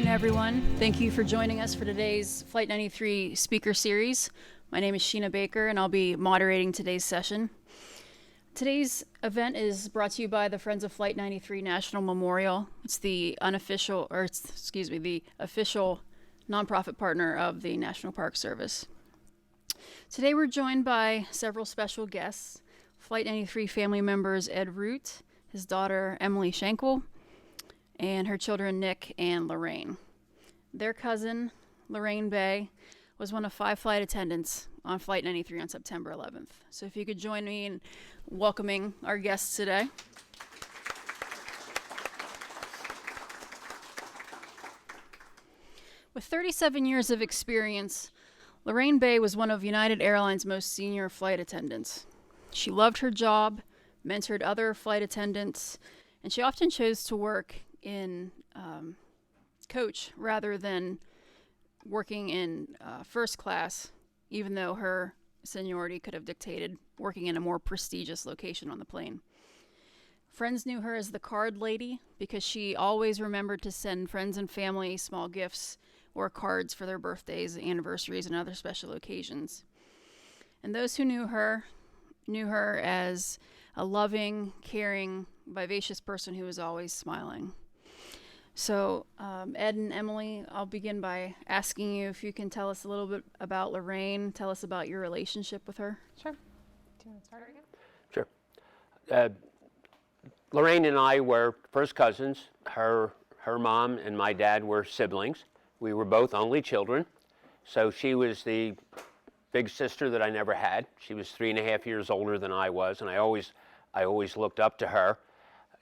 afternoon, everyone. Thank you for joining us for today's Flight 93 speaker series. My name is Sheena Baker, and I'll be moderating today's session. Today's event is brought to you by the Friends of Flight 93 National Memorial. It's the official nonprofit partner of the National Park Service. Today we're joined by several special guests. Flight 93 family members Ed Root, his daughter Emily Schenkel, and her children Nick and Lorraine. Their cousin, Lorraine Bay, was one of 5 flight attendants on Flight 93 on September 11th. So if you could join me in welcoming our guests today. With 37 years of experience, Lorraine Bay was one of United Airlines' most senior flight attendants. She loved her job, mentored other flight attendants, and she often chose to work in coach rather than working in first class, even though her seniority could have dictated working in a more prestigious location on the plane. Friends knew her as the card lady because she always remembered to send friends and family small gifts or cards for their birthdays, anniversaries, and other special occasions. And those who knew her as a loving, caring, vivacious person who was always smiling. So, Ed and Emily, I'll begin by asking you if you can tell us a little bit about Lorraine, tell us about your relationship with her. Sure. Do you want to start again? Sure. Lorraine and I were first cousins. Her mom and my dad were siblings. We were both only children. So she was the big sister that I never had. She was 3.5 years older than I was, and I always looked up to her.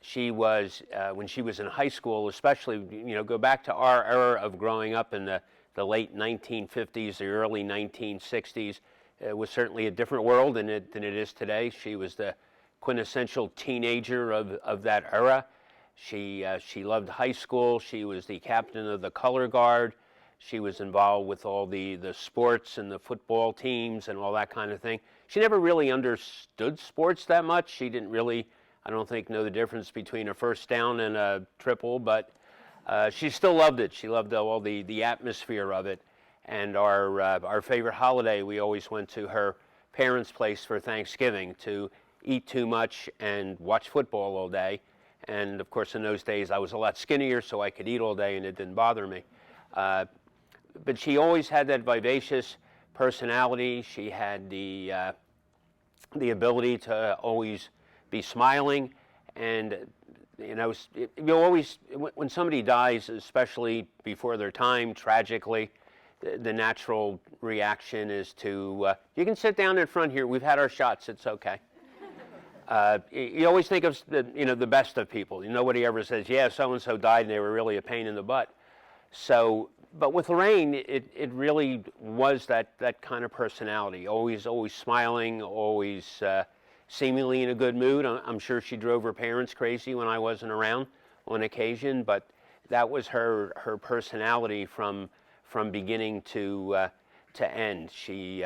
She was, when she was in high school, especially, go back to our era of growing up in the late 1950s, the early 1960s. It was certainly a different world than it is today. She was the quintessential teenager of that era. She loved high school. She was the captain of the color guard. She was involved with all the sports and the football teams and all that kind of thing. She never really understood sports that much. She didn't really, I don't think, know the difference between a first down and a triple, but she still loved it. She loved all the atmosphere of it. And our favorite holiday, we always went to her parents' place for Thanksgiving to eat too much and watch football all day. And of course, in those days, I was a lot skinnier, so I could eat all day and it didn't bother me. But she always had that vivacious personality. She had the ability to always be smiling, and you always, when somebody dies, especially before their time, tragically, the natural reaction is to you can sit down in front here. We've had our shots. It's okay. You always think of the best of people. Nobody ever says, yeah, so and so died and they were really a pain in the butt. So, but with Lorraine, it really was that kind of personality. Always smiling. Always seemingly in a good mood. I'm sure she drove her parents crazy when I wasn't around on occasion, but that was her personality from beginning to end. She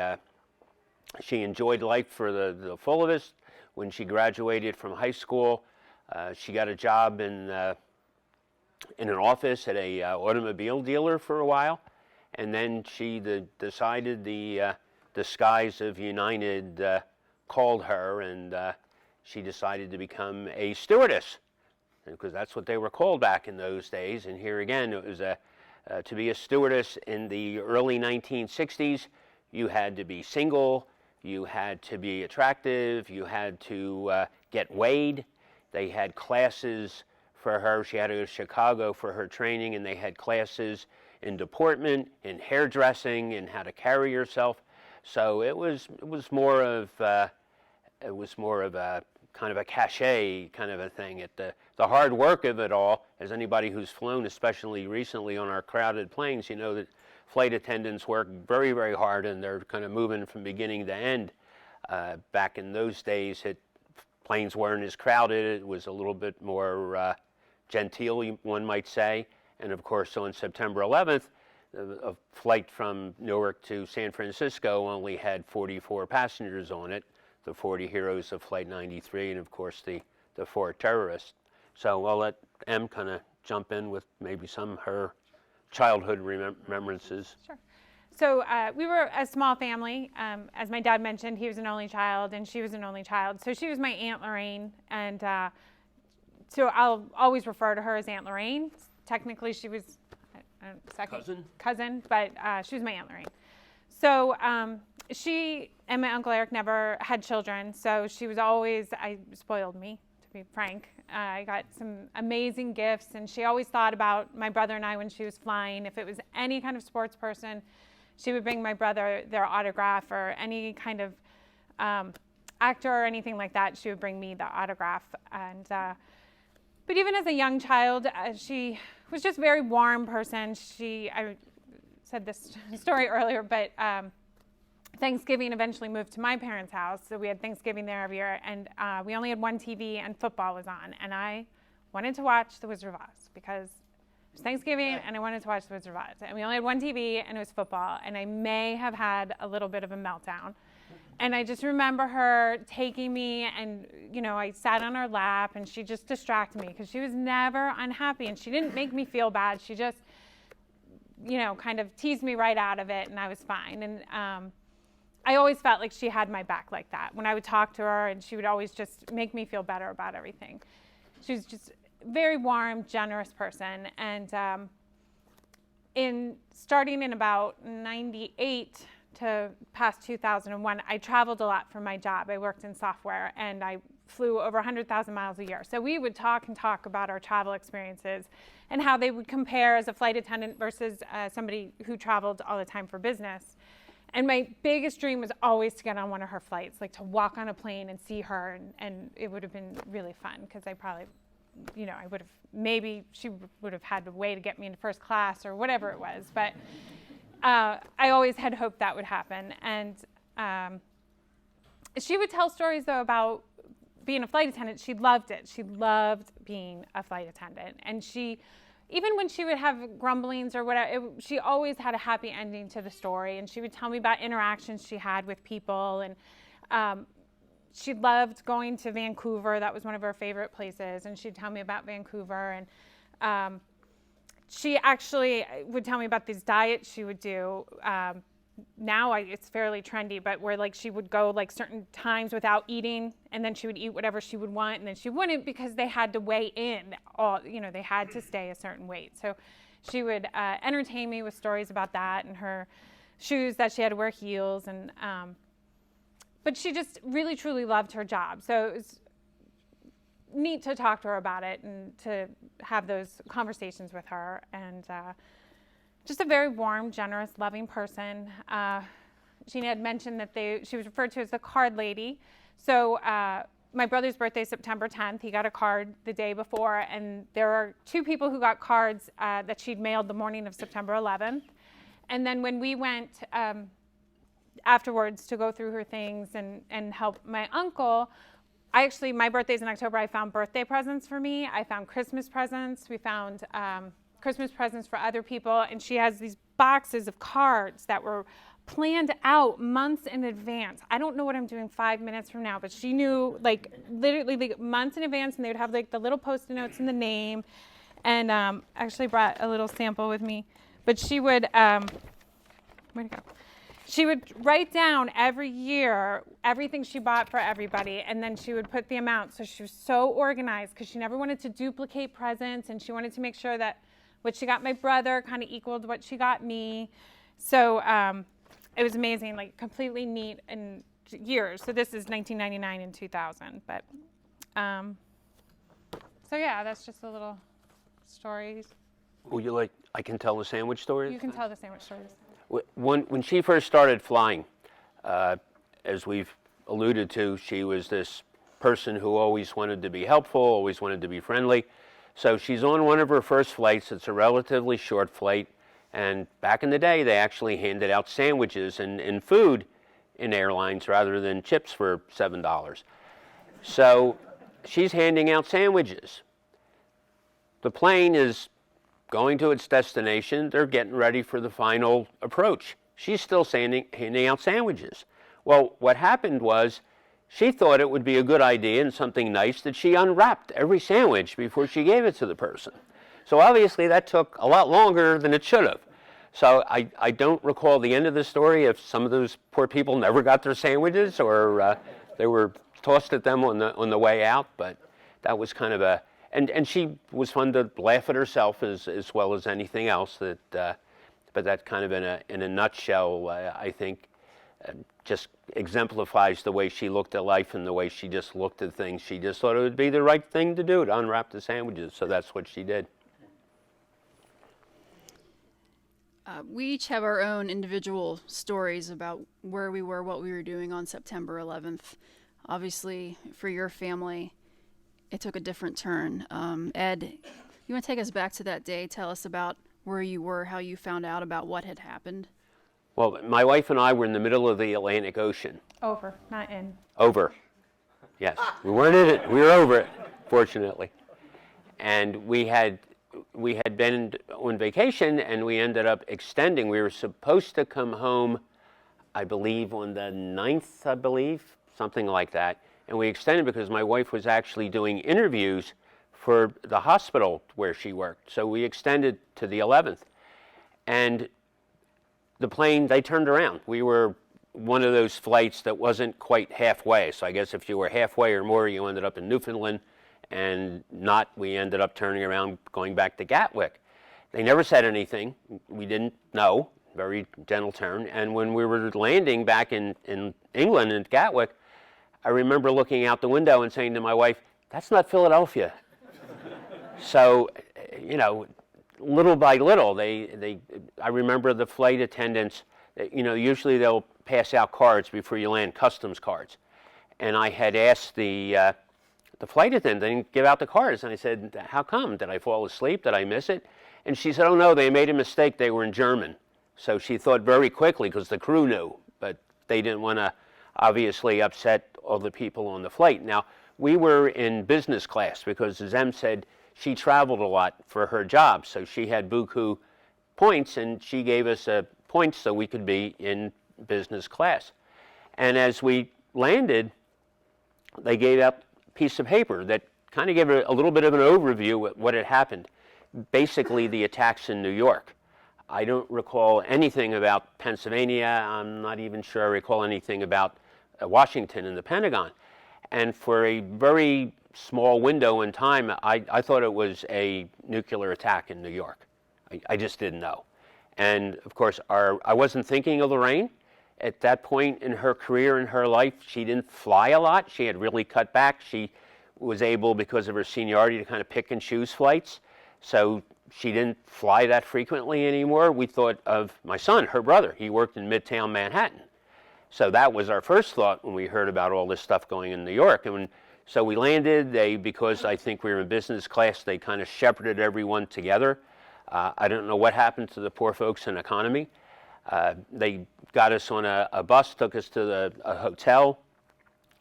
enjoyed life for the fullest. When she graduated from high school, she got a job in an office at a automobile dealer for a while, and then she decided the skies of United called her, and she decided to become a stewardess, because that's what they were called back in those days. And here again, it was to be a stewardess in the early 1960s, you had to be single, you had to be attractive, you had to get weighed. They had classes for her. She had to go to Chicago for her training, and they had classes in deportment, in hairdressing, and how to carry yourself. So it was more of a kind of a cachet kind of a thing. The hard work of it all, as anybody who's flown, especially recently on our crowded planes, you know that flight attendants work very, very hard, and they're kind of moving from beginning to end. Back in those days, planes weren't as crowded. It was a little bit more genteel, one might say. And of course, on September 11th, a flight from Newark to San Francisco only had 44 passengers on it, the 40 heroes of Flight 93, and of course the 4 terrorists. So I'll let Em kind of jump in with maybe some of her childhood remembrances. Sure. So we were a small family. As my dad mentioned, he was an only child and she was an only child. So she was my Aunt Lorraine. And so I'll always refer to her as Aunt Lorraine. Technically, she was second cousin, but she was my Aunt Lorraine. So she and my Uncle Eric never had children. So she was always, spoiled me, to be frank. I got some amazing gifts, and she always thought about my brother and I when she was flying. If it was any kind of sports person, she would bring my brother their autograph, or any kind of actor or anything like that, she would bring me the autograph. And but even as a young child, she was just a very warm person. I said this story earlier, but Thanksgiving eventually moved to my parents' house, so we had Thanksgiving there every year, and we only had one TV, and football was on, and I wanted to watch The Wizard of Oz because it was Thanksgiving, and I wanted to watch The Wizard of Oz, and we only had one TV, and it was football, and I may have had a little bit of a meltdown, and I just remember her taking me, and I sat on her lap, and she just distracted me because she was never unhappy, and she didn't make me feel bad. She just kind of teased me right out of it, and I was fine. And I always felt like she had my back like that when I would talk to her, and she would always just make me feel better about everything. She was just a very warm, generous person. And starting in about 98 to past 2001, I traveled a lot for my job. I worked in software, and I flew over 100,000 miles a year. So we would talk about our travel experiences and how they would compare as a flight attendant versus somebody who traveled all the time for business. And my biggest dream was always to get on one of her flights, like to walk on a plane and see her, and it would have been really fun because I probably, I would have, maybe she would have had a way to get me into first class or whatever it was. But I always had hoped that would happen. And she would tell stories, though, about being a flight attendant. She loved it. She loved being a flight attendant. And even when she would have grumblings or whatever, she always had a happy ending to the story. And she would tell me about interactions she had with people. And she loved going to Vancouver. That was one of her favorite places. And she'd tell me about Vancouver. And she actually would tell me about this diet she would do. Now it's fairly trendy, but where she would go certain times without eating, and then she would eat whatever she would want, and then she wouldn't because they had to weigh in. They had to stay a certain weight. So she would entertain me with stories about that, and her shoes that she had to wear heels, and but she just really truly loved her job. So it was neat to talk to her about it and to have those conversations with her. And just a very warm, generous, loving person. Gina had mentioned that she was referred to as the card lady. So my brother's birthday is September 10th. He got a card the day before, and there are two people who got cards that she'd mailed the morning of September 11th. And then when we went afterwards to go through her things and help my uncle, my birthday's in October. I found birthday presents for me. I found Christmas presents. We found Christmas presents for other people, and she has these boxes of cards that were planned out months in advance. I don't know what I'm doing 5 minutes from now, but she knew literally months in advance, and they would have the little Post-it notes and the name. And actually brought a little sample with me, but she would where'd it go? She would write down every year everything she bought for everybody, and then she would put the amount. So she was so organized because she never wanted to duplicate presents, and she wanted to make sure that what she got my brother kind of equaled what she got me. So it was amazing, completely neat in years. So this is 1999 and 2000. But so yeah, that's just a little stories. Would you like, I can tell the sandwich story? You can tell the sandwich stories. When she first started flying, as we've alluded to, she was this person who always wanted to be helpful, always wanted to be friendly. So she's on one of her first flights. It's a relatively short flight. And back in the day, they actually handed out sandwiches and food in airlines rather than chips for $7. So she's handing out sandwiches. The plane is going to its destination. They're getting ready for the final approach. She's still handing out sandwiches. Well, what happened was she thought it would be a good idea and something nice that she unwrapped every sandwich before she gave it to the person. So obviously that took a lot longer than it should have. So I don't recall the end of the story, if some of those poor people never got their sandwiches or they were tossed at them on the way out, but that was kind of a, and she was fun to laugh at herself as well as anything else. But that kind of in a nutshell, I think, just exemplifies the way she looked at life and the way she just looked at things. She just thought it would be the right thing to do, to unwrap the sandwiches, so that's what she did. We each have our own individual stories about where we were, what we were doing on September 11th. Obviously, for your family, it took a different turn. Ed, you want to take us back to that day? Tell us about where you were, how you found out about what had happened. Well, my wife and I were in the middle of the Atlantic Ocean. Over, not in. Over. Yes, we weren't in it. We were over it, fortunately. And we had been on vacation, and we ended up extending. We were supposed to come home, I believe, on the 9th, I believe, something like that. And we extended because my wife was actually doing interviews for the hospital where she worked. So we extended to the 11th. And the plane, they turned around. We were one of those flights that wasn't quite halfway. So I guess if you were halfway or more, you ended up in Newfoundland. And not, we ended up turning around, going back to Gatwick. They never said anything. We didn't know. Very gentle turn. And when we were landing back in England, in Gatwick, I remember looking out the window and saying to my wife, "That's not Philadelphia." So, you know, little by little, I remember the flight attendants, you know, usually they'll pass out cards before you land, customs cards. And I had asked the flight attendant to give out the cards. And I said, "How come? Did I fall asleep? Did I miss it?" And she said, "Oh no, they made a mistake. They were in German." So she thought very quickly, because the crew knew, but they didn't want to obviously upset all the people on the flight. Now, we were in business class because, as Em said, she traveled a lot for her job. So she had buku points, and she gave us points so we could be in business class. And as we landed, they gave out a piece of paper that kind of gave a little bit of an overview of what had happened. Basically, the attacks in New York. I don't recall anything about Pennsylvania. I'm not even sure I recall anything about Washington and the Pentagon. And for a very small window in time, I thought it was a nuclear attack in New York. I just didn't know. And of course, I wasn't thinking of Lorraine. At that point in her career, in her life, she didn't fly a lot. She had really cut back. She was able, because of her seniority, to kind of pick and choose flights. So she didn't fly that frequently anymore. We thought of my son, her brother. He worked in Midtown Manhattan. So that was our first thought when we heard about all this stuff going in New York. And so we landed. Because I think we were in business class, they kind of shepherded everyone together. I don't know what happened to the poor folks in economy. They got us on a bus, took us to a hotel,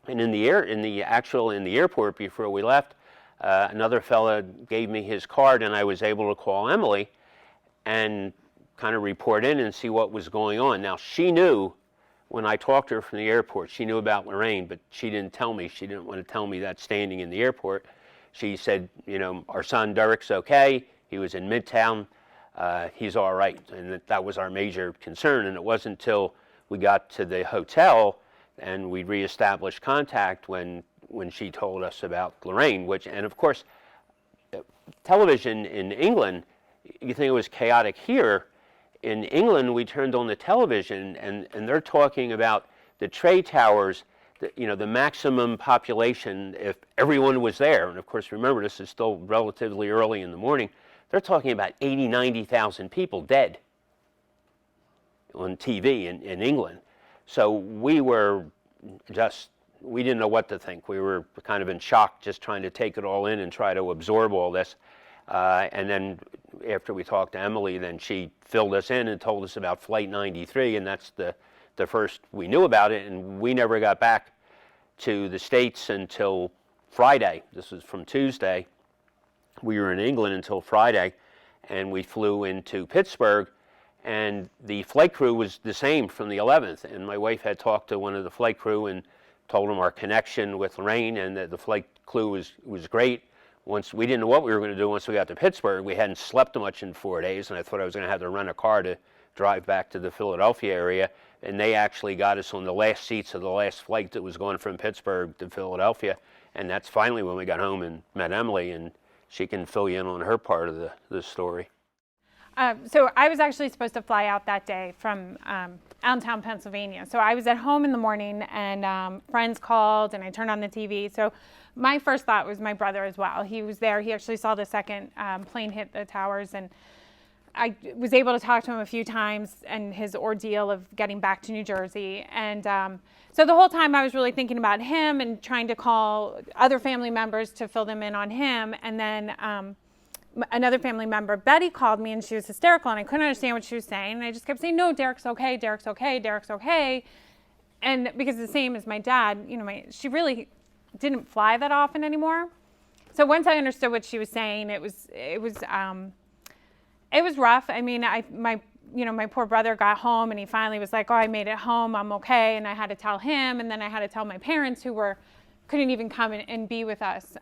and in the airport before we left, another fella gave me his card, and I was able to call Emily and kind of report in and see what was going on. Now, she knew when I talked to her from the airport, she knew about Lorraine, but she didn't tell me. She didn't want to tell me that standing in the airport. She said, you know, our son Derek's okay. He was in Midtown. He's all right. And that was our major concern. And it wasn't until we got to the hotel and we reestablished contact when she told us about Lorraine, and of course, television in England, you think it was chaotic here. In England, we turned on the television and they're talking about the trade towers, the maximum population if everyone was there. And of course, remember, this is still relatively early in the morning. They're talking about 80, 90,000 people dead on TV in England. So we didn't know what to think. We were kind of in shock, just trying to take it all in and try to absorb all this. And then after we talked to Emily, then she filled us in and told us about Flight 93, and that's the first we knew about it. And we never got back to the States until Friday. This was from Tuesday. We were in England until Friday, and we flew into Pittsburgh, and the flight crew was the same from the 11th. And my wife had talked to one of the flight crew and told them our connection with Lorraine, and that the flight crew was great. once we didn't know what we were going to do once we got to Pittsburgh. We hadn't slept much in 4 days, and I thought I was going to have to rent a car to drive back to the Philadelphia area. And they actually got us on the last seats of the last flight that was going from Pittsburgh to Philadelphia. And that's finally when we got home and met Emily, and she can fill you in on her part of the story. So I was actually supposed to fly out that day from Allentown, Pennsylvania. So I was at home in the morning, and friends called, and I turned on the TV. So my first thought was my brother as well. He was there. He actually saw the second plane hit the towers, and I was able to talk to him a few times and his ordeal of getting back to New Jersey. And so the whole time I was really thinking about him and trying to call other family members to fill them in on him. And then another family member, Betty, called me, and she was hysterical, and I couldn't understand what she was saying. And I just kept saying, no, Derek's okay, Derek's okay, Derek's okay. And because the same as my dad, you know, she really didn't fly that often anymore. So once I understood what she was saying, it was rough. I mean, my poor brother got home, and he finally was like, oh, I made it home, I'm okay. And I had to tell him, and then I had to tell my parents, who couldn't even come and be with us.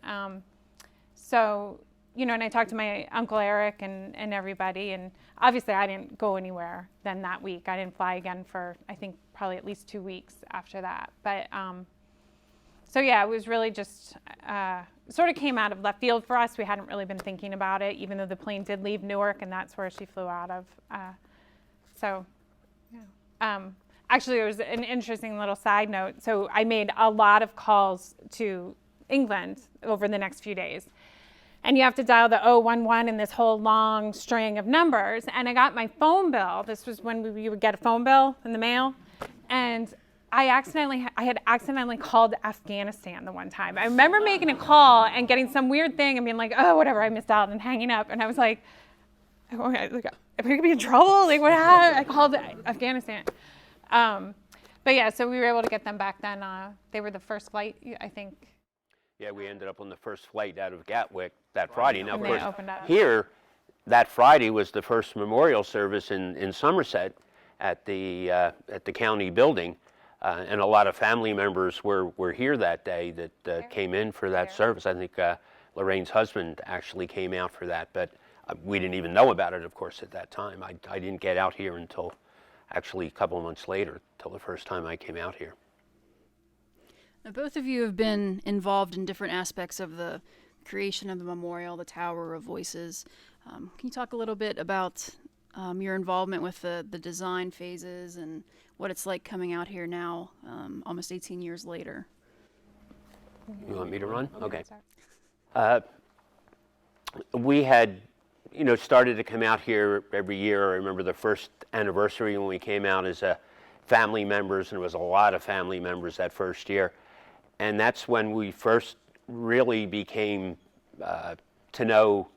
So, you know, and I talked to my Uncle Eric and everybody, and obviously I didn't go anywhere then that week. I didn't fly again for, I think, probably at least 2 weeks after that. But so yeah, it was really just sort of came out of left field for us. We hadn't really been thinking about it, even though the plane did leave Newark, and that's where she flew out of. So yeah. Actually, it was an interesting little side note. So I made a lot of calls to England over the next few days. And you have to dial the 011 in this whole long string of numbers. And I got my phone bill. This was when you would get a phone bill in the mail. And I had accidentally called Afghanistan the one time. I remember making a call and getting some weird thing and being like, oh, whatever, I missed out, and hanging up. And I was like, okay, am I going to be in trouble? Like, what happened? I called Afghanistan. But yeah, so we were able to get them back then. They were the first flight, I think. Yeah, we ended up on the first flight out of Gatwick that Friday. Now, of And they course, opened up. here, that Friday was the first memorial service in Somerset at the county building, and a lot of family members were here that day that came in for that service. I think Lorraine's husband actually came out for that, but we didn't even know about it, of course, at that time. I didn't get out here until actually a couple of months later, till the first time I came out here. Now, both of you have been involved in different aspects of the creation of the memorial, the Tower of Voices. Can you talk a little bit about your involvement with the design phases and what it's like coming out here now, almost 18 years later? You want me to run? Okay. Sorry. We had, started to come out here every year. I remember the first anniversary when we came out as family members, and there was a lot of family members that first year. And that's when we first really became to know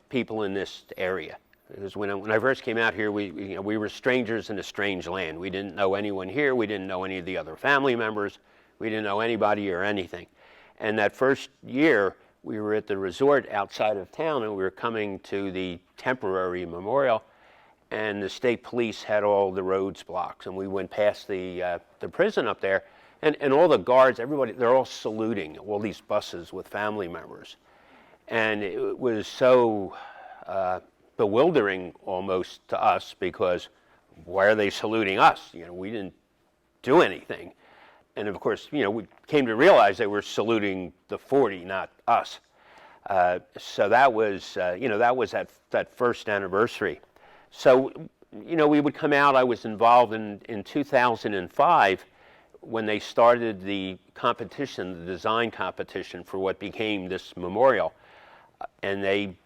people in this area. Because when I first came out here, we were strangers in a strange land. We didn't know anyone here. We didn't know any of the other family members. We didn't know anybody or anything. And that first year, we were at the resort outside of town, and we were coming to the temporary memorial, and the state police had all the roads blocked. And we went past the prison up there, and all the guards, everybody, they're all saluting all these buses with family members. And it was so bewildering almost to us, because why are they saluting us? We didn't do anything. And of course, we came to realize they were saluting the 40, not us. So that was, that first anniversary. So, we would come out. I was involved in 2005 when they started the competition, the design competition for what became this memorial. And they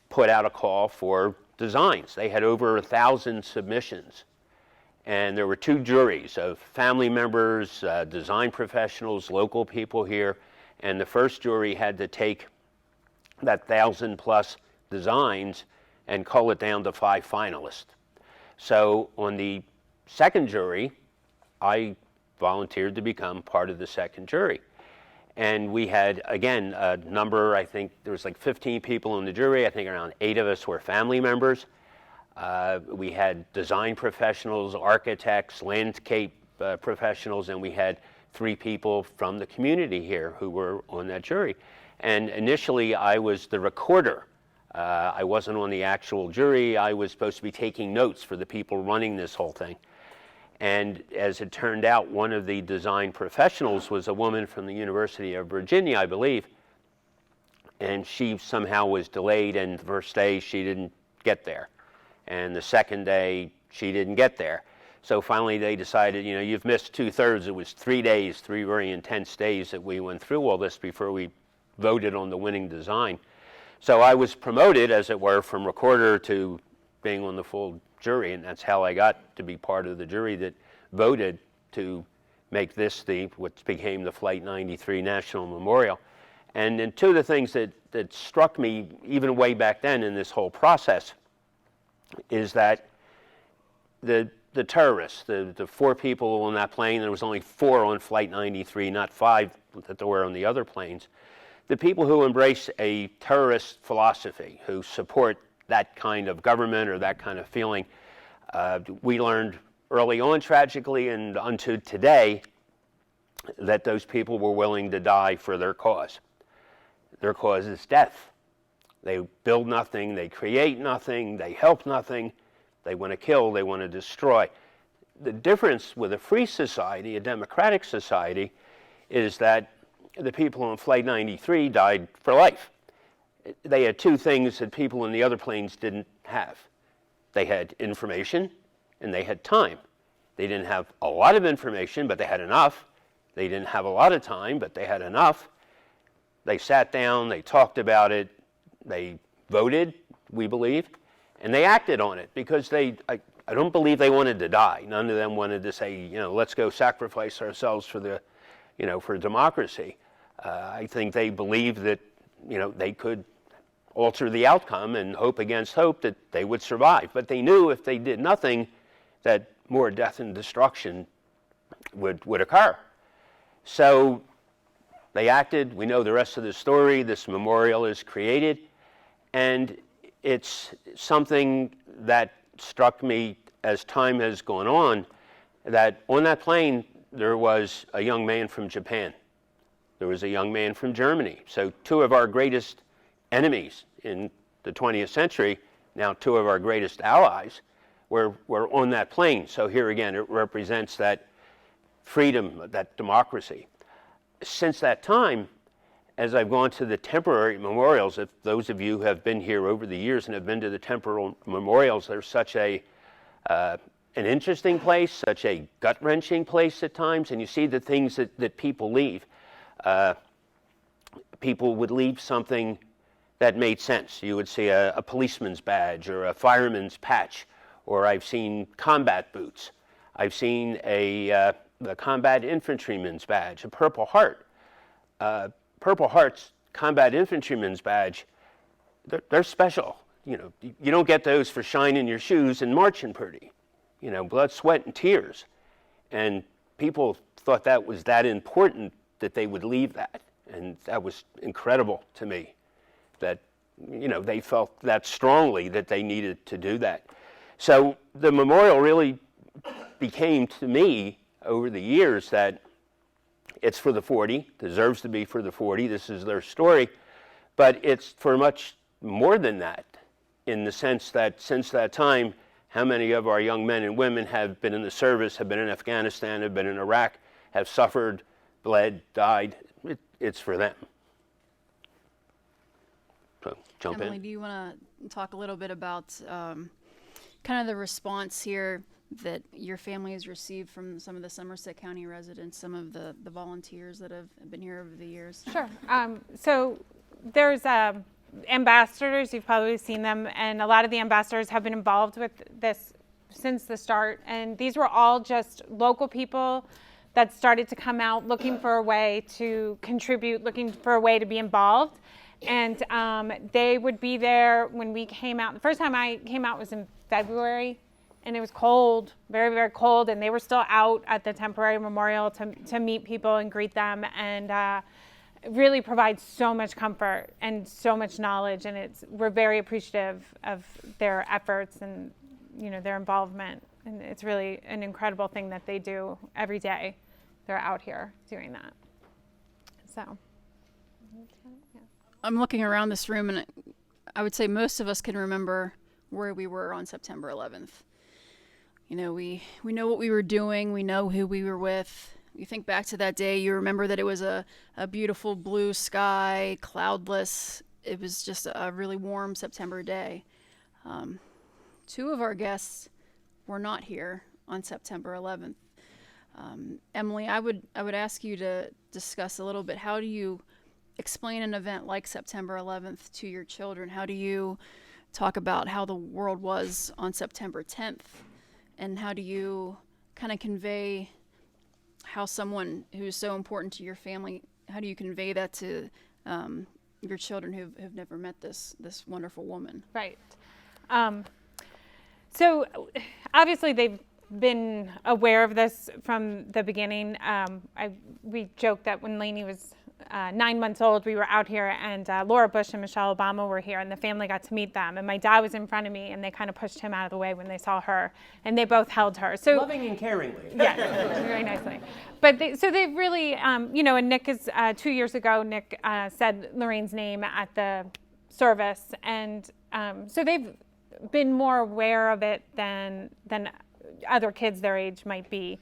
put out a call for designs. They had over 1,000 submissions. And there were 2 juries of family members, design professionals, local people here. And the first jury had to take that 1,000+ designs and cull it down to 5 finalists. So on the second jury, I volunteered to become part of the second jury. And we had, again, a number, I think there was like 15 people in the jury. I think around 8 of us were family members. We had design professionals, architects, landscape professionals, and we had 3 people from the community here who were on that jury. And initially, I was the recorder. I wasn't on the actual jury. I was supposed to be taking notes for the people running this whole thing. And as it turned out, one of the design professionals was a woman from the University of Virginia, I believe. And she somehow was delayed, and the first day she didn't get there. And the second day she didn't get there. So finally they decided, you've missed 2/3. It was 3 days, 3 very intense days that we went through all this before we voted on the winning design. So I was promoted, as it were, from recorder to being on the full jury, and that's how I got to be part of the jury that voted to make this what became the Flight 93 National Memorial. And two of the things that struck me even way back then in this whole process is that the terrorists, the 4 people on that plane, there was only 4 on Flight 93, not 5 that there were on the other planes. The people who embrace a terrorist philosophy, who support that kind of government or that kind of feeling, we learned early on, tragically, and unto today, that those people were willing to die for their cause. Their cause is death. They build nothing, they create nothing, they help nothing. They want to kill, they want to destroy. The difference with a free society, a democratic society, is that the people on Flight 93 died for life. They had 2 things that people in the other planes didn't have. They had information and they had time. They didn't have a lot of information, but they had enough. They didn't have a lot of time, but they had enough. They sat down, they talked about it, they voted, we believe, and they acted on it because I don't believe they wanted to die. None of them wanted to say, let's go sacrifice ourselves for for democracy. I think they believed that, they could alter the outcome and hope against hope that they would survive. But they knew if they did nothing, that more death and destruction would occur. So they acted. We know the rest of the story. This memorial is created. And it's something that struck me as time has gone on, that on that plane there was a young man from Japan. There was a young man from Germany. So 2 of our greatest enemies in the 20th century, now 2 of our greatest allies, were on that plane. So here again, it represents that freedom, that democracy. Since that time, as I've gone to the temporary memorials, if those of you who have been here over the years and have been to the temporal memorials, they're such an interesting place, such a gut-wrenching place at times, and you see the things that people leave. People would leave something that made sense. You would see a policeman's badge or a fireman's patch, or I've seen combat boots. I've seen the combat infantryman's badge, a Purple Heart. Purple Heart's combat infantryman's badge, they're special. You don't get those for shining your shoes and marching pretty. Blood, sweat, and tears. And people thought that was that important that they would leave that. And that was incredible to me, that, they felt that strongly that they needed to do that. So the memorial really became, to me, over the years, that it's for the 40, deserves to be for the 40. This is their story. But it's for much more than that, in the sense that since that time, how many of our young men and women have been in the service, have been in Afghanistan, have been in Iraq, have suffered, bled, died? It's for them. So, jump Emily, in. do you want to talk a little bit about kind of the response here that your family has received from some of the Somerset County residents, some of the volunteers that have been here over the years? Sure. So there's ambassadors, you've probably seen them, and a lot of the ambassadors have been involved with this since the start. And these were all just local people that started to come out looking for a way to contribute, looking for a way to be involved. And they would be there when we came out. The first time I came out was in February, and it was cold, very, very cold, and they were still out at the temporary memorial to meet people and greet them, and it really provides so much comfort and so much knowledge, and we're very appreciative of their efforts and their involvement, and it's really an incredible thing that they do every day. They're out here doing that. So. Yeah. I'm looking around this room, and I would say most of us can remember where we were on September 11th. You know, we know what we were doing. We know who we were with. You think back to that day, you remember that it was a beautiful blue sky, cloudless. It was just a really warm September day. Two of our guests were not here on September 11th. Emily, I would ask you to discuss a little bit. How do you explain an event like September 11th to your children? How do you talk about how the world was on September 10th? And how do you kind of convey how someone who's so important to your family, how do you convey that to your children who've never met this wonderful woman? Right. So obviously they've been aware of this from the beginning. We joked that when Lainey was 9 months old, we were out here, and Laura Bush and Michelle Obama were here, and the family got to meet them. And my dad was in front of me, and they kind of pushed him out of the way when they saw her, and they both held her. So Loving and caringly. yes, very nicely. But they've really, you know, and Nick is 2 years ago. Nick said Lorraine's name at the service, and so they've been more aware of it than other kids their age might be.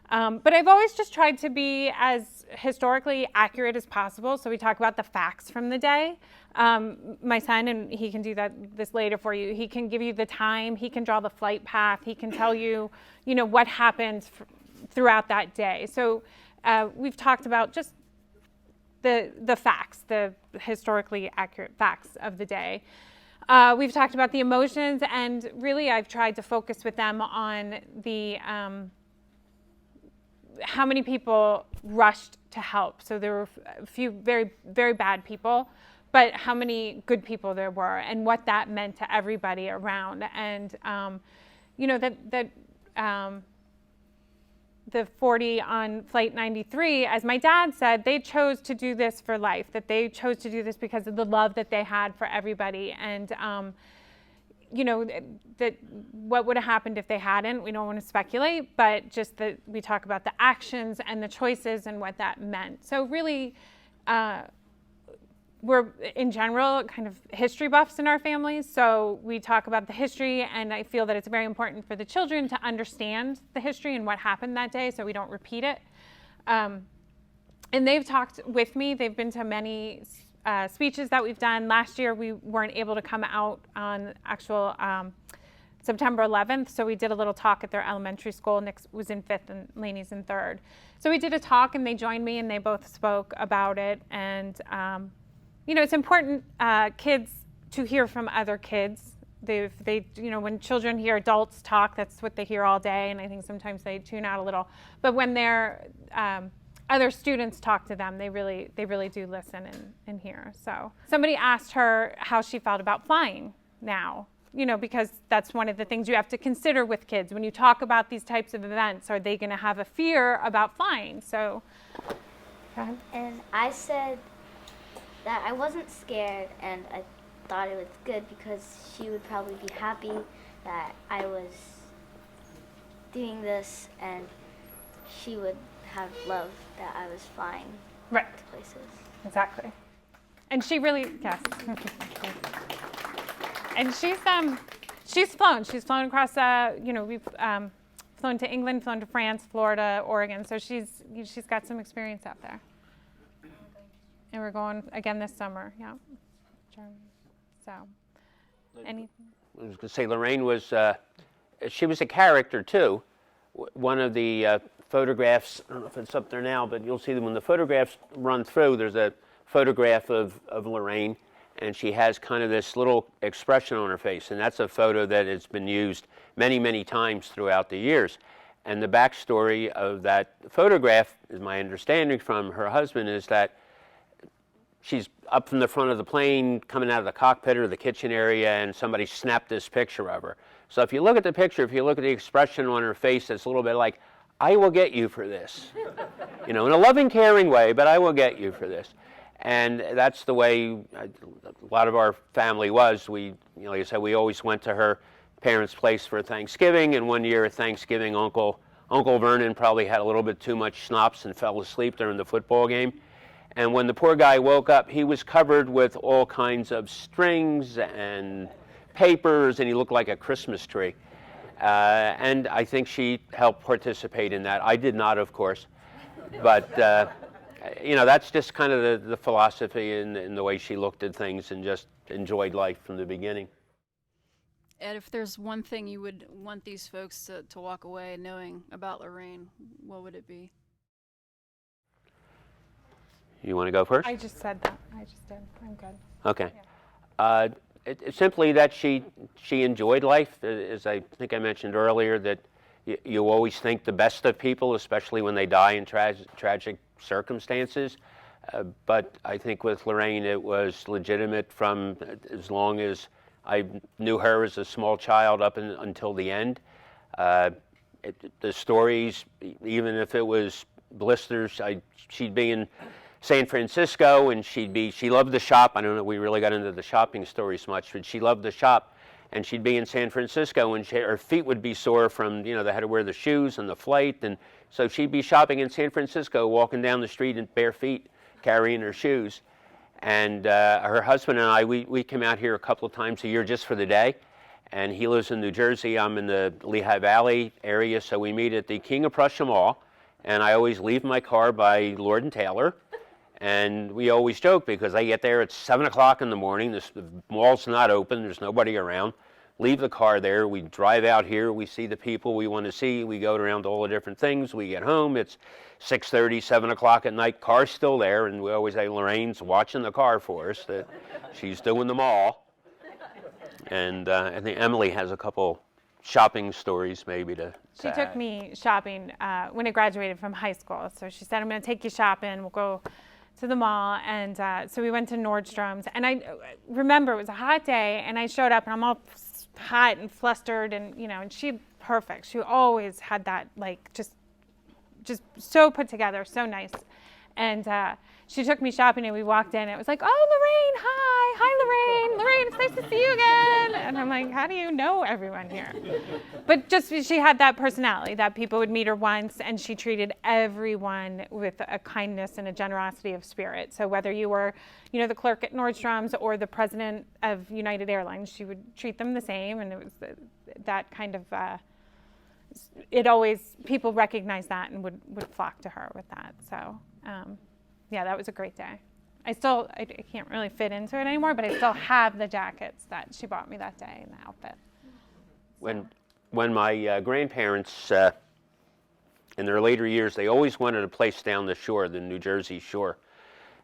But I've always just tried to be as historically accurate as possible. So we talk about the facts from the day. My son, and he can do this later for you, he can give you the time, he can draw the flight path, he can tell you, you know, what happened throughout that day. So we've talked about just the facts, the historically accurate facts of the day. We've talked about the emotions, and really I've tried to focus with them on the how many people rushed to help. So there were a few very, very bad people, but how many good people there were, and what that meant to everybody around. And you know, the 40 on Flight 93, as my dad said, they chose to do this for life, that they chose to do this because of the love that they had for everybody. And you know, that what would have happened if they hadn't, we don't want to speculate, but just that we talk about the actions and the choices and what that meant. So really, we're in general kind of history buffs in our families. So we talk about the history, and I feel that it's very important for the children to understand the history and what happened that day so we don't repeat it. And they've talked with me. They've been to many speeches that we've done. Last year we weren't able to come out on actual September 11th, so we did a little talk at their elementary school. Nick was in 5th and Lainey's in 3rd. So we did a talk, and they joined me, and they both spoke about it. And you know, it's important kids to hear from other kids. You know, when children hear adults talk, that's what they hear all day, and I think sometimes they tune out a little. But when they're other students talk to them, they really do listen and hear. So somebody asked her how she felt about flying now, you know, because that's one of the things you have to consider with kids. When you talk about these types of events, are they going to have a fear about flying? So, go ahead. And I said that I wasn't scared, and I thought it was good because she would probably be happy that I was doing this, and she would have love that I was flying Right. to places. Exactly. And she really, yes. And she's flown. She's flown across, you know, we've flown to England, flown to France, Florida, Oregon. So she's got some experience out there. And we're going again this summer, yeah. Germany. So, anything? I was going to say, Lorraine was, she was a character too. One of the photographs, I don't know if it's up there now, but you'll see that when the photographs run through, there's a photograph of Lorraine, and she has kind of this little expression on her face, and that's a photo that has been used many, many times throughout the years. And the backstory of that photograph, is my understanding from her husband, is that she's up from the front of the plane, coming out of the cockpit or the kitchen area, and somebody snapped this picture of her. So if you look at the picture, if you look at the expression on her face, it's a little bit like, I will get you for this. You know, in a loving, caring way, but I will get you for this. And that's the way a lot of our family was. We, you know, like I said, we always went to her parents' place for Thanksgiving, and one year at Thanksgiving, Uncle Vernon probably had a little bit too much schnapps and fell asleep during the football game. And when the poor guy woke up, he was covered with all kinds of strings and papers, and he looked like a Christmas tree. And I think she helped participate in that. I did not, of course. But, that's just kind of the philosophy in the way she looked at things and just enjoyed life from the beginning. Ed, if there's one thing you would want these folks to walk away knowing about Lorraine, what would it be? You want to go first? I just said that. I just did. I'm good. Okay. Yeah. It's simply that she enjoyed life, as I think I mentioned earlier, that you always think the best of people, especially when they die in tragic circumstances. But I think with Lorraine, it was legitimate from as long as I knew her as a small child up until the end. The stories, even if it was blisters, she'd be in San Francisco, and she loved the shop. I don't know, we really got into the shopping stories much, but she loved the shop, and she'd be in San Francisco, and her feet would be sore from, they had to wear the shoes and the flight, and so she'd be shopping in San Francisco, walking down the street in bare feet, carrying her shoes. And her husband and I, we come out here a couple of times a year just for the day, and he lives in New Jersey. I'm in the Lehigh Valley area, so we meet at the King of Prussia Mall, and I always leave my car by Lord & Taylor. And we always joke because I get there at 7 o'clock in the morning, the mall's not open, there's nobody around. Leave the car there, we drive out here, we see the people we want to see, we go around all the different things, we get home, it's 6:30, 7 o'clock at night, car's still there, and we always say Lorraine's watching the car for us, that she's doing them all. And I think Emily has a couple shopping stories maybe to She took me shopping when I graduated from high school. So she said, I'm going to take you shopping, we'll go to the mall, and so we went to Nordstrom's, and I remember it was a hot day, and I showed up, and I'm all hot and flustered, and and she perfect. She always had that, like, just so put together, so nice. And she took me shopping, and we walked in, and it was like, oh, Lorraine, hi Lorraine, it's nice to see you again. And I'm like, how do you know everyone here? But just she had that personality that people would meet her once, and she treated everyone with a kindness and a generosity of spirit. So whether you were, the clerk at Nordstrom's or the president of United Airlines, she would treat them the same, and it was that kind of, people recognized that and would flock to her with that. So, that was a great day. I can't really fit into it anymore, but I still have the jackets that she bought me that day and the outfit. When my grandparents, in their later years, they always wanted a place down the shore, the New Jersey shore.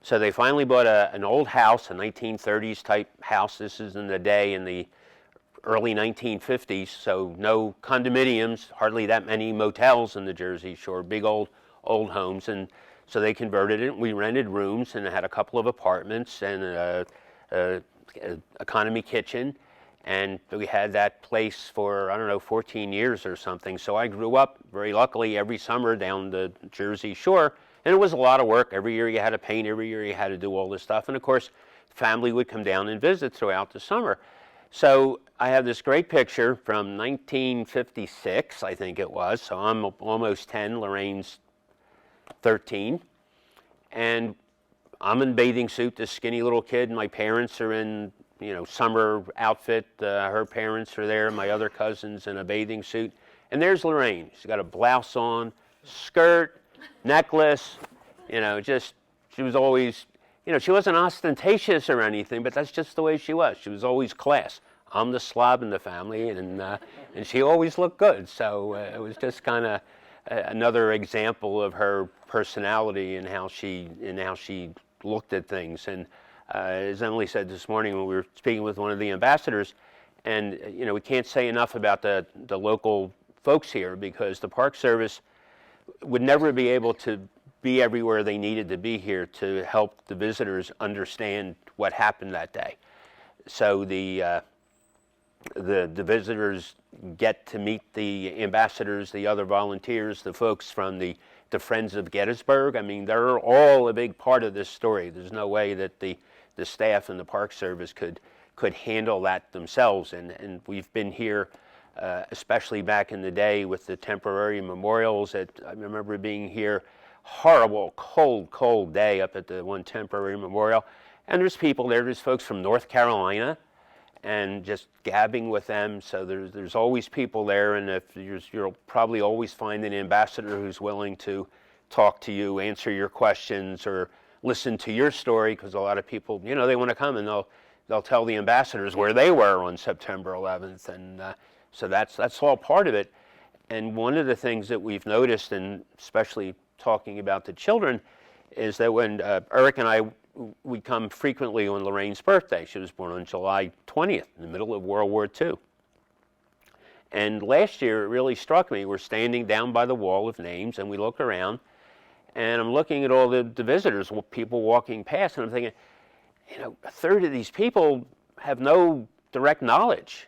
So they finally bought an old house, a 1930s type house. This is in the early 1950s, so no condominiums, hardly that many motels in the Jersey Shore, big old homes. And so they converted it. We rented rooms and had a couple of apartments and an economy kitchen. And we had that place for, 14 years or something. So I grew up, very luckily, every summer down the Jersey Shore. And it was a lot of work. Every year you had to paint, every year you had to do all this stuff. And of course, family would come down and visit throughout the summer. So I have this great picture from 1956, I think it was. So I'm almost 10, Lorraine's 13. And I'm in bathing suit, this skinny little kid. My parents are in, summer outfit. Her parents are there, my other cousins in a bathing suit. And there's Lorraine. She's got a blouse on, skirt, necklace, she was always, she wasn't ostentatious or anything, but that's just the way she was. She was always class. I'm the slob in the family, and she always looked good. So it was just kind of another example of her personality and how she looked at things. And as Emily said this morning when we were speaking with one of the ambassadors, and we can't say enough about the local folks here, because the Park Service would never be able to be everywhere they needed to be here to help the visitors understand what happened that day. So the visitors get to meet the ambassadors, the other volunteers, the folks from the Friends of Gettysburg. I mean, they're all a big part of this story. There's no way that the staff and the Park Service could handle that themselves. And we've been here, especially back in the day with the temporary memorials. I remember being here horrible, cold day up at the one temporary memorial. And there's people there, there's folks from North Carolina, and just gabbing with them. So there's always people there, and if you'll probably always find an ambassador who's willing to talk to you, answer your questions, or listen to your story, because a lot of people, you know, they want to come and they'll tell the ambassadors where they were on September 11th, and so that's all part of it. And one of the things that we've noticed, and especially talking about the children, is that when Eric and I, we come frequently on Lorraine's birthday. She was born on July 20th, in the middle of World War II. And last year, it really struck me. We're standing down by the wall of names, and we look around, and I'm looking at all the visitors, people walking past, and I'm thinking, you know, a third of these people have no direct knowledge.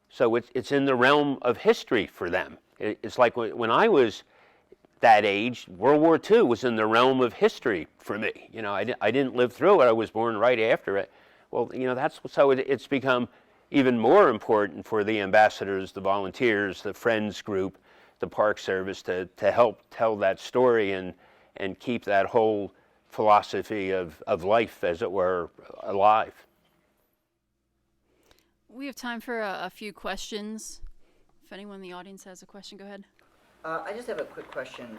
So it's in the realm of history for them. It's like when I was that age, World War II was in the realm of history for me. You know, I didn't live through it. I was born right after it. Well, you know, it's become even more important for the ambassadors, the volunteers, the Friends group, the Park Service to help tell that story and keep that whole philosophy of life, as it were, alive. We have time for a few questions. If anyone in the audience has a question, go ahead. I just have a quick question.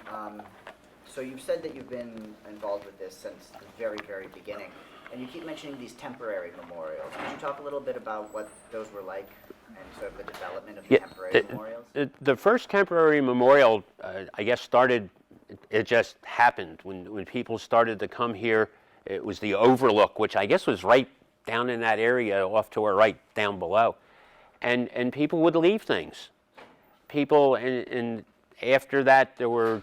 So you've said that you've been involved with this since the very, very beginning, and you keep mentioning these temporary memorials. Could you talk a little bit about what those were like and sort of the development of the temporary memorials? The first temporary memorial, I guess, started, it just happened. When people started to come here, it was the Overlook, which I guess was right down in that area off to our right down below. And people would leave things. People, and after that, there were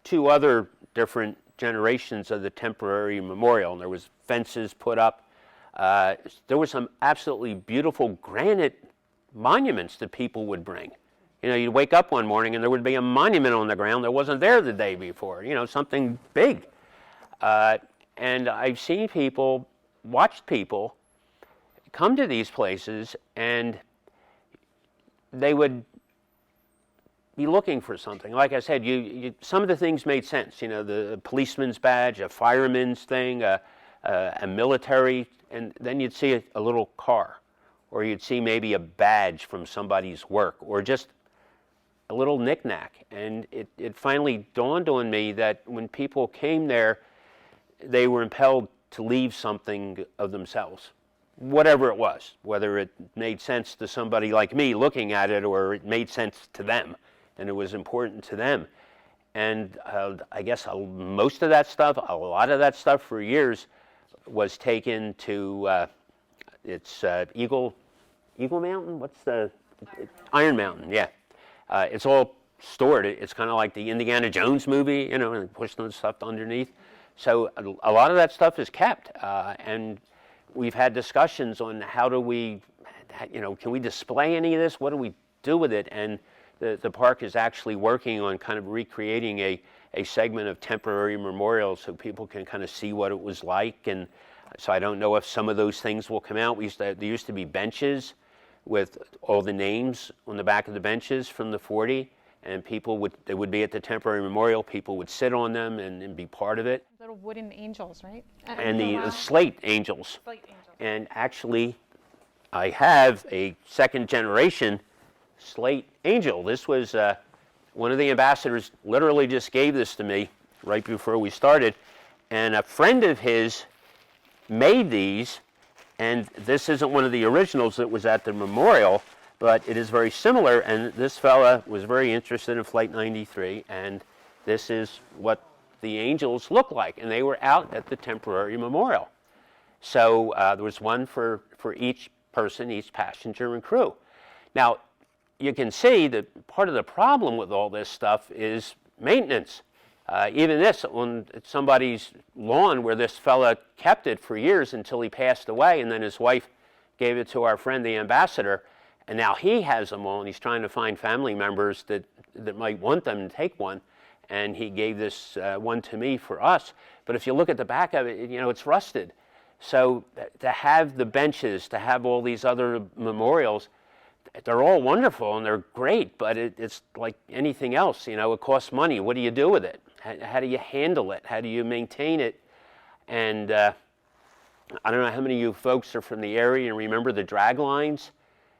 two other different generations of the temporary memorial, and there was fences put up. There were some absolutely beautiful granite monuments that people would bring. You know, you'd wake up one morning and there would be a monument on the ground that wasn't there the day before, you know, something big. And I've seen people, watched people come to these places, and they would be looking for something. Like I said, some of the things made sense. You know, the policeman's badge, a fireman's thing, a military, and then you'd see a little car, or you'd see maybe a badge from somebody's work, or just a little knickknack. And it finally dawned on me that when people came there, they were impelled to leave something of themselves, whatever it was, whether it made sense to somebody like me looking at it, or it made sense to them and it was important to them. And I guess most of that stuff, a lot of that stuff for years was taken to Eagle Mountain? What's the Iron Mountain? Yeah. It's all stored. It's kind of like the Indiana Jones movie, you know, and pushing the stuff underneath. So a lot of that stuff is kept, and we've had discussions on how do we, you know, can we display any of this? What do we do with it? And the park is actually working on kind of recreating a segment of temporary memorials so people can kind of see what it was like. And so I don't know if some of those things will come out. There used to be benches with all the names on the back of the benches from the 40, and they would be at the temporary memorial. People would sit on them and be part of it. Little wooden angels, right? And the slate angels. Slate angels. And actually, I have a second generation slate angel. This was one of the ambassadors literally just gave this to me right before we started, and a friend of his made these, and this isn't one of the originals that was at the memorial, but it is very similar, and this fella was very interested in Flight 93, and this is what the angels look like, and they were out at the temporary memorial. So there was one for each person, each passenger and crew. Now, you can see that part of the problem with all this stuff is maintenance. Even this on somebody's lawn where this fella kept it for years until he passed away, and then his wife gave it to our friend, the ambassador, and now he has them all, and he's trying to find family members that might want them to take one, and he gave this one to me for us. But if you look at the back of it, you know, it's rusted. So to have the benches, to have all these other memorials, they're all wonderful and they're great, but it's like anything else, you know, it costs money. What do you do with it? How do you handle it? How do you maintain it? And I don't know how many of you folks are from the area and remember the drag lines.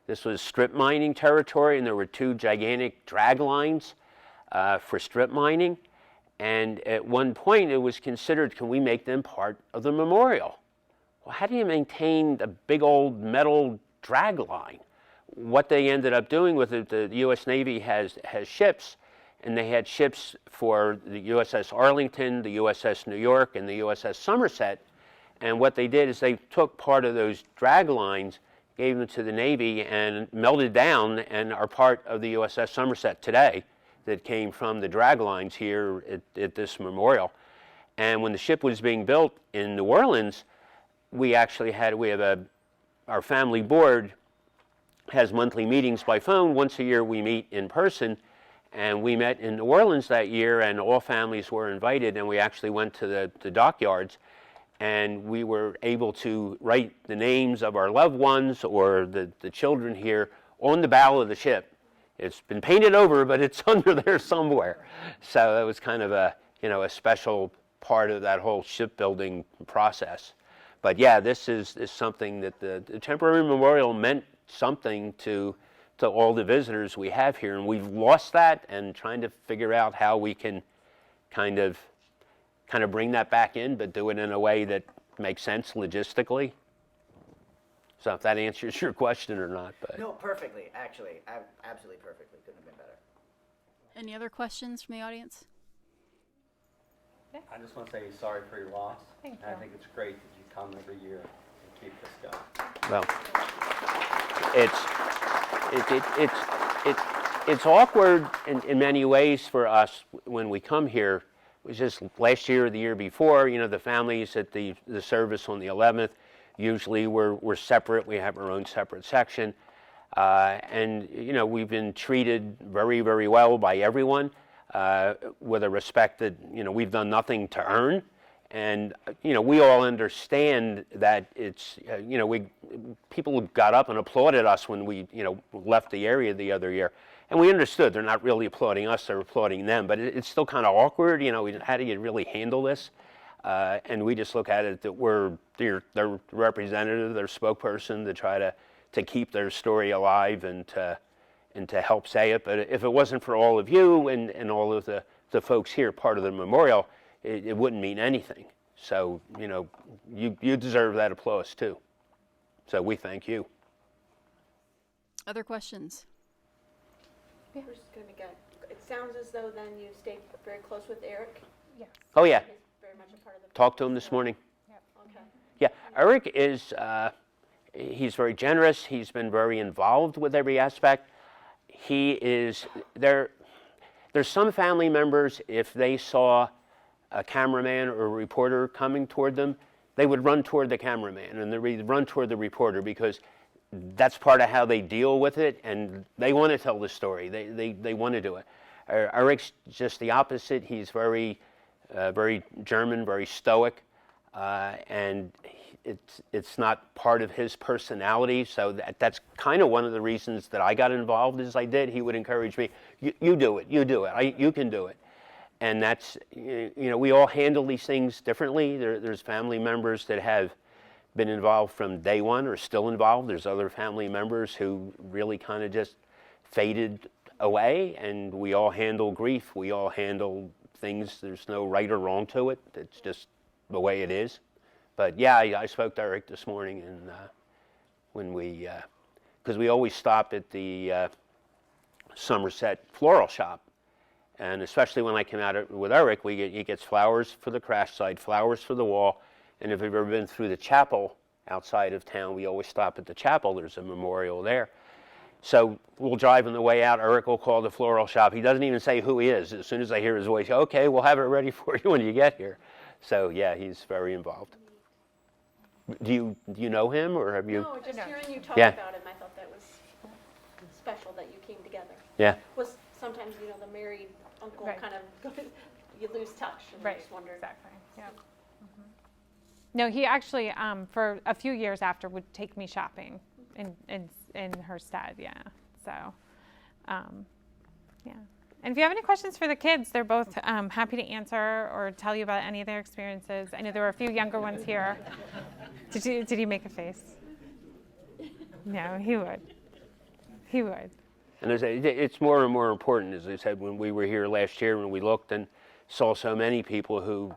This was strip mining territory, and there were 2 gigantic drag lines for strip mining. And at one point, it was considered, can we make them part of the memorial? Well, how do you maintain the big old metal drag line? What they ended up doing with it, the U.S. Navy has ships, and they had ships for the USS Arlington, the USS New York, and the USS Somerset. And what they did is they took part of those drag lines, gave them to the Navy, and melted down and are part of the USS Somerset today that came from the drag lines here at this memorial. And when the ship was being built in New Orleans, we have our family board has monthly meetings by phone. Once a year we meet in person, and we met in New Orleans that year, and all families were invited, and we actually went to the dockyards, and we were able to write the names of our loved ones or the children here on the bow of the ship. It's been painted over, but it's under there somewhere. So that was kind of a special part of that whole shipbuilding process. But yeah, this is something that the temporary memorial meant something to all the visitors we have here, and we've lost that, and trying to figure out how we can kind of bring that back in, but do it in a way that makes sense logistically. So if that answers your question or not. But No, perfectly, actually, absolutely perfectly. Couldn't have been better. Any other questions from the audience? I just want to say sorry for your loss. Thank And I you. think it's great that you come every year and keep this going. well, it's awkward in many ways for us when we come here. It was just last year or the year before, the families at the service on the 11th, usually we're separate. We have our own separate section. And we've been treated very, very well by everyone, with a respect that, we've done nothing to earn. And, we all understand that it's, people got up and applauded us when we, left the area the other year. And we understood they're not really applauding us, they're applauding them. But it's still kind of awkward, how do you really handle this? And we just look at it that we're their representative, their spokesperson, to try to keep their story alive and to help say it. But if it wasn't for all of you and all of the folks here, part of the memorial, it wouldn't mean anything. So, you deserve that applause too. So we thank you. Other questions? We're just going to get, it sounds as though then you stayed very close with Eric. Yes. Oh yeah, He's very much a part of the. talked to him this morning. Okay. Yeah, Eric is, he's very generous. He's been very involved with every aspect. He is, there's some family members, if they saw a cameraman or a reporter coming toward them, they would run toward the cameraman and they'd run toward the reporter, because that's part of how they deal with it, and they want to tell the story. They want to do it. Eric's just the opposite. He's very German, very stoic, and it's not part of his personality. So that's kind of one of the reasons that I got involved as I did. He would encourage me, you do it, you can do it. And that's, we all handle these things differently. There's family members that have been involved from day one or still involved. There's other family members who really kind of just faded away, and we all handle grief. We all handle things. There's no right or wrong to it. It's just the way it is. But yeah, I spoke to Eric this morning, and when because we always stop at the Somerset floral shop, and especially when I came out with Eric, he gets flowers for the crash site, flowers for the wall. And if you've ever been through the chapel outside of town, we always stop at the chapel. There's a memorial there. So we'll drive on the way out. Eric will call the floral shop. He doesn't even say who he is. As soon as I hear his voice, okay, we'll have it ready for you when you get here. So yeah, he's very involved. Do you know him, or have you? No, just hearing you talk Yeah. about him, I thought that was special that you came together. Yeah. Was sometimes, the married uncle Right. kind of, you lose touch. And I Right. just wondered. Exactly. Yeah. No, he actually, for a few years after, would take me shopping in her stead. Yeah. So, yeah. And if you have any questions for the kids, they're both happy to answer or tell you about any of their experiences. I know there were a few younger ones here. Did you make a face? No, he would. He would. And it's more and more important, as I said, when we were here last year, when we looked and saw so many people who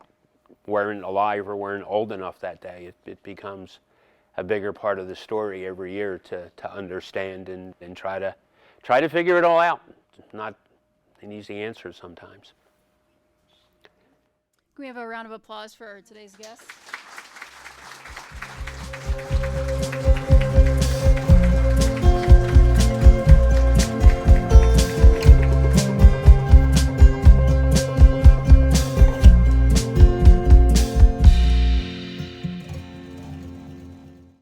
weren't alive or weren't old enough that day, it becomes a bigger part of the story every year to understand and try to figure it all out. It's not an easy answer sometimes. Can we have a round of applause for today's guests?